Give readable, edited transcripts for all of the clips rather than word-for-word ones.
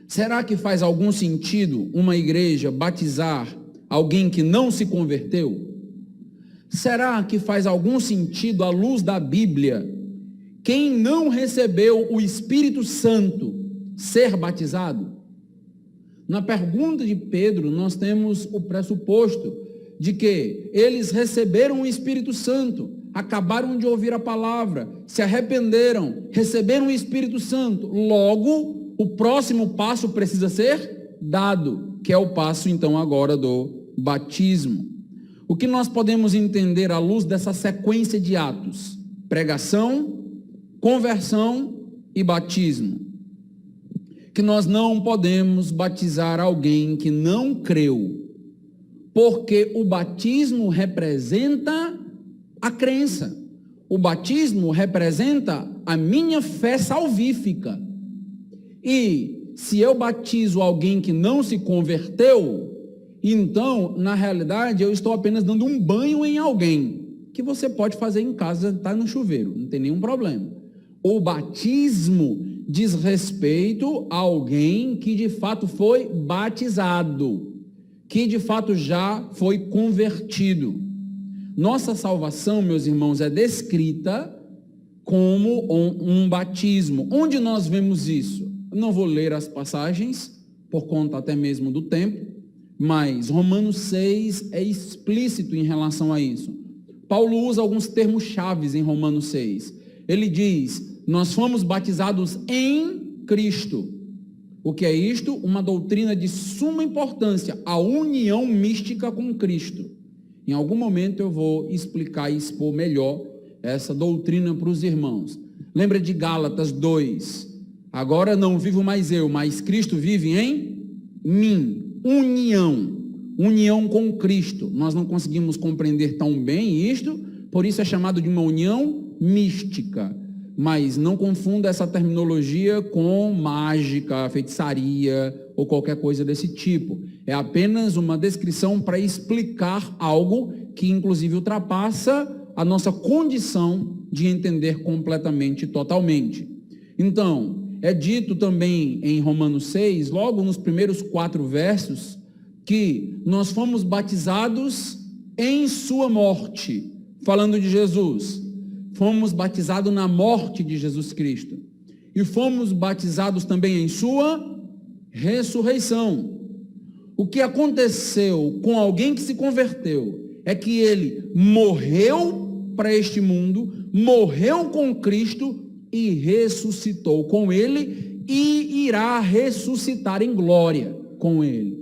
Será que faz algum sentido uma igreja batizar alguém que não se converteu? Será que faz algum sentido, à luz da Bíblia, quem não recebeu o Espírito Santo ser batizado? Na pergunta de Pedro, nós temos o pressuposto de que eles receberam o Espírito Santo, acabaram de ouvir a palavra, se arrependeram, receberam o Espírito Santo. Logo, o próximo passo precisa ser dado, que é o passo então agora do batismo. O que nós podemos entender à luz dessa sequência de atos? Pregação, conversão e batismo. Que nós não podemos batizar alguém que não creu, porque o batismo representa a crença. O batismo representa a minha fé salvífica. E se eu batizo alguém que não se converteu, então, na realidade, eu estou apenas dando um banho em alguém, que você pode fazer em casa, tá no chuveiro, não tem nenhum problema. O batismo diz respeito a alguém que de fato foi batizado, que de fato já foi convertido. Nossa salvação, meus irmãos, é descrita como um batismo. Onde nós vemos isso? Eu não vou ler as passagens, por conta até mesmo do tempo, mas Romanos 6 é explícito em relação a isso. Paulo usa alguns termos chaves em Romanos 6. Ele diz: nós fomos batizados em Cristo. O que é isto? Uma doutrina de suma importância, a união mística com Cristo. Em algum momento eu vou explicar e expor melhor essa doutrina para os irmãos. Lembra de Gálatas 2? Agora não vivo mais eu, mas Cristo vive em mim. União com Cristo. Nós não conseguimos compreender tão bem isto, por isso é chamado de uma união mística. Mas não confunda essa terminologia com mágica, feitiçaria ou qualquer coisa desse tipo. É apenas uma descrição para explicar algo que inclusive ultrapassa a nossa condição de entender completamente, totalmente. Então, é dito também em Romanos 6, logo nos primeiros 4 versos, que nós fomos batizados em sua morte, falando de Jesus. Fomos batizados na morte de Jesus Cristo. E fomos batizados também em sua ressurreição. O que aconteceu com alguém que se converteu é que ele morreu para este mundo, morreu com Cristo e ressuscitou com ele e irá ressuscitar em glória com ele.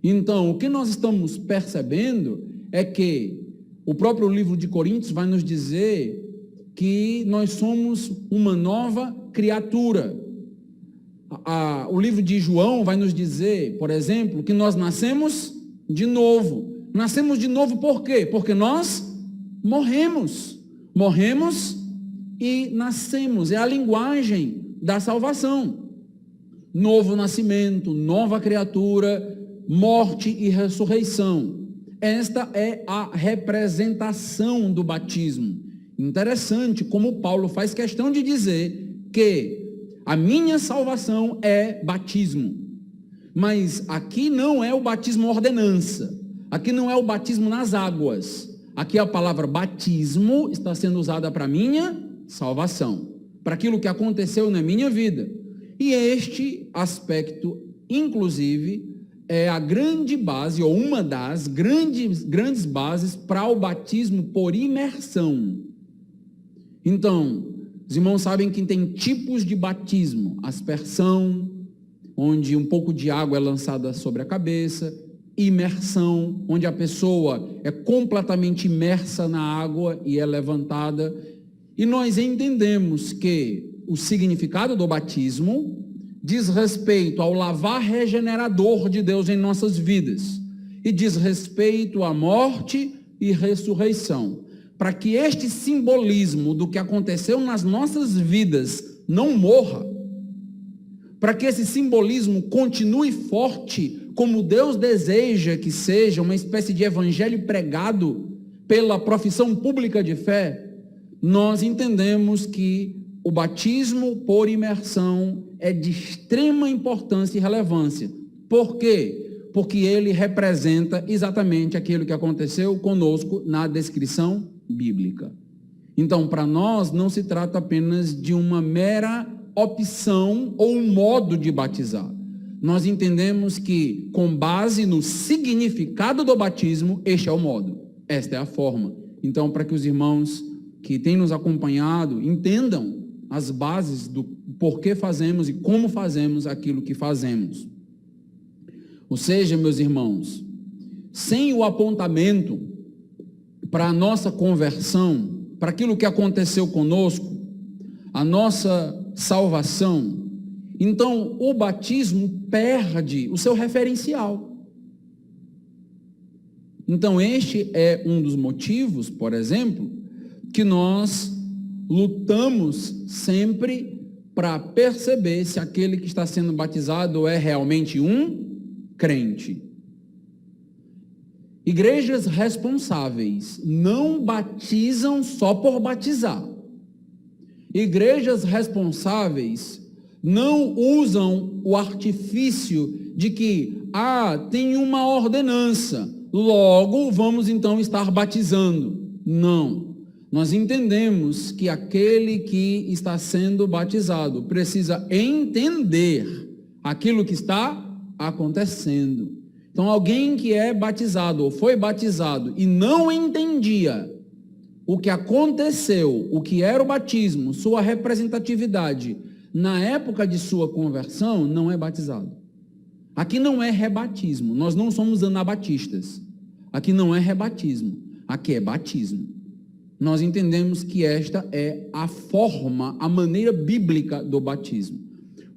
Então, o que nós estamos percebendo é que o próprio livro de Coríntios vai nos dizer que nós somos uma nova criatura. O livro de João vai nos dizer, por exemplo, que nós nascemos de novo. Nascemos de novo por quê? Porque nós morremos. Morremos e nascemos. É a linguagem da salvação. Novo nascimento, nova criatura, morte e ressurreição. Esta é a representação do batismo. Interessante como Paulo faz questão de dizer que a minha salvação é batismo. Mas aqui não é o batismo ordenança. Aqui não é o batismo nas águas. Aqui a palavra batismo está sendo usada para minha salvação, para aquilo que aconteceu na minha vida. E este aspecto, inclusive, é a grande base, ou uma das grandes bases para o batismo por imersão. Então, os irmãos sabem que tem tipos de batismo: aspersão, onde um pouco de água é lançada sobre a cabeça; imersão, onde a pessoa é completamente imersa na água e é levantada. E nós entendemos que o significado do batismo diz respeito ao lavar regenerador de Deus em nossas vidas, e diz respeito à morte e ressurreição, para que este simbolismo do que aconteceu nas nossas vidas não morra, para que esse simbolismo continue forte, como Deus deseja que seja, uma espécie de evangelho pregado pela profissão pública de fé. Nós entendemos que o batismo por imersão é de extrema importância e relevância. Por quê? Porque ele representa exatamente aquilo que aconteceu conosco na descrição bíblica. Então, para nós, não se trata apenas de uma mera opção ou um modo de batizar. Nós entendemos que, com base no significado do batismo, este é o modo, esta é a forma. Então, para que os irmãos que têm nos acompanhado entendam as bases do porquê fazemos e como fazemos aquilo que fazemos. Ou seja, meus irmãos, sem o apontamento para a nossa conversão, para aquilo que aconteceu conosco, a nossa salvação, então o batismo perde o seu referencial. Então este é um dos motivos, por exemplo, que nós lutamos sempre para perceber se aquele que está sendo batizado é realmente um crente. Igrejas responsáveis não batizam só por batizar. Igrejas responsáveis não usam o artifício de que, tem uma ordenança, logo vamos então estar batizando. Não. Nós entendemos que aquele que está sendo batizado precisa entender aquilo que está acontecendo. Então, alguém que é batizado ou foi batizado e não entendia o que aconteceu, o que era o batismo, sua representatividade na época de sua conversão, não é batizado. Aqui não é rebatismo, nós não somos anabatistas. Aqui não é rebatismo, aqui é batismo. Nós entendemos que esta é a forma, a maneira bíblica do batismo.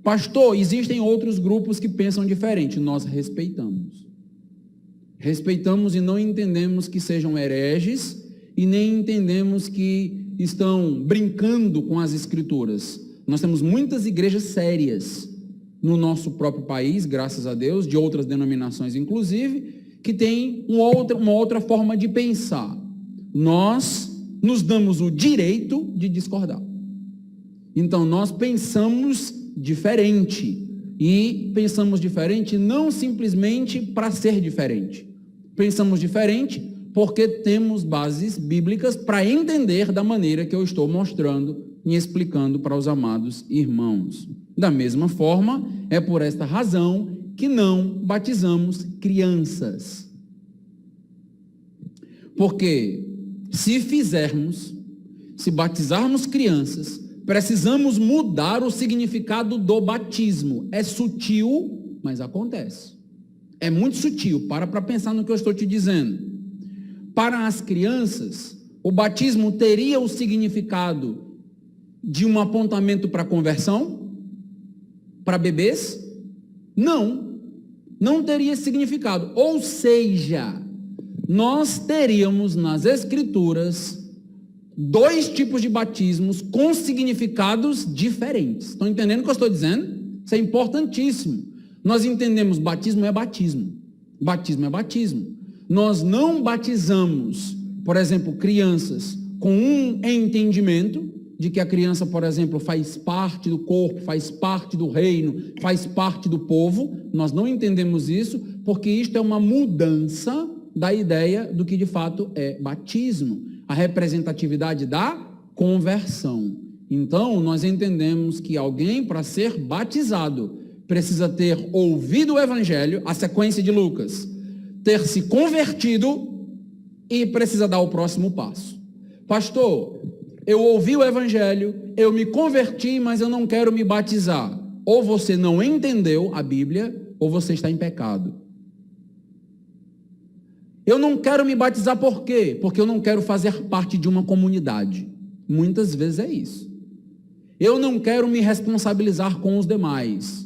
Pastor, existem outros grupos que pensam diferente, nós respeitamos. Respeitamos e não entendemos que sejam hereges e nem entendemos que estão brincando com as escrituras. Nós temos muitas igrejas sérias no nosso próprio país, graças a Deus, de outras denominações inclusive, que têm uma outra forma de pensar. Nós nos damos o direito de discordar. Então nós pensamos diferente, e pensamos diferente não simplesmente para ser diferente. Pensamos diferente porque temos bases bíblicas para entender da maneira que eu estou mostrando e explicando para os amados irmãos. Da mesma forma, é por esta razão que não batizamos crianças. Porque se batizarmos crianças, precisamos mudar o significado do batismo. É sutil, mas acontece. É muito sutil, para pensar no que eu estou te dizendo. Para as crianças, o batismo teria o significado de um apontamento para conversão? Para bebês? Não teria esse significado. Ou seja, nós teríamos nas Escrituras dois tipos de batismos com significados diferentes. Estão entendendo o que eu estou dizendo? Isso é importantíssimo. Nós entendemos batismo é batismo. Batismo é batismo. Nós não batizamos, por exemplo, crianças com um entendimento de que a criança, por exemplo, faz parte do corpo, faz parte do reino, faz parte do povo. Nós não entendemos isso, porque isto é uma mudança da ideia do que de fato é batismo, a representatividade da conversão. Então, nós entendemos que alguém, para ser batizado, precisa ter ouvido o Evangelho, a sequência de Lucas, ter se convertido e precisa dar o próximo passo. Pastor, eu ouvi o Evangelho, eu me converti, mas eu não quero me batizar. Ou você não entendeu a Bíblia, ou você está em pecado. Eu não quero me batizar por quê? Porque eu não quero fazer parte de uma comunidade. Muitas vezes é isso. Eu não quero me responsabilizar com os demais.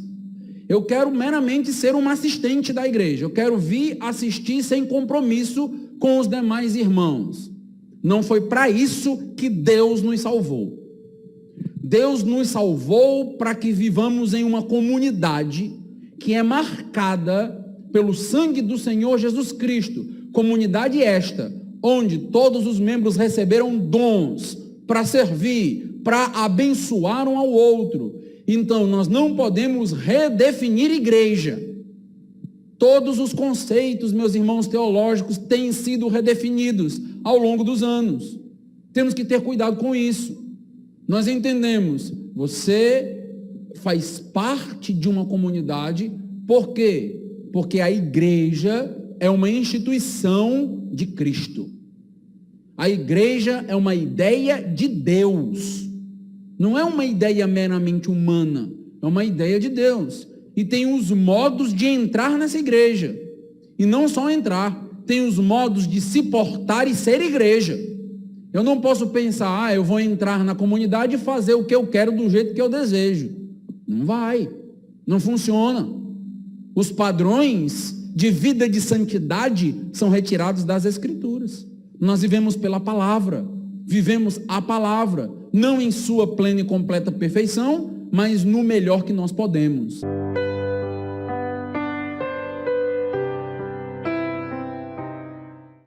Eu quero meramente ser um assistente da igreja. Eu quero vir assistir sem compromisso com os demais irmãos. Não foi para isso que Deus nos salvou. Deus nos salvou para que vivamos em uma comunidade que é marcada pelo sangue do Senhor Jesus Cristo. Comunidade esta, onde todos os membros receberam dons para servir, para abençoar um ao outro. Então, nós não podemos redefinir igreja. Todos os conceitos, meus irmãos teológicos, têm sido redefinidos ao longo dos anos. Temos que ter cuidado com isso. Nós entendemos, você faz parte de uma comunidade, por quê? Porque a igreja é uma instituição de Cristo. A igreja é uma ideia de Deus. Não é uma ideia meramente humana, é uma ideia de Deus. E tem os modos de entrar nessa igreja. E não só entrar, tem os modos de se portar e ser igreja. Eu não posso pensar, eu vou entrar na comunidade e fazer o que eu quero do jeito que eu desejo. Não vai, não funciona. Os padrões de vida de santidade são retirados das Escrituras. Nós vivemos pela palavra, vivemos a palavra, não em sua plena e completa perfeição, mas no melhor que nós podemos.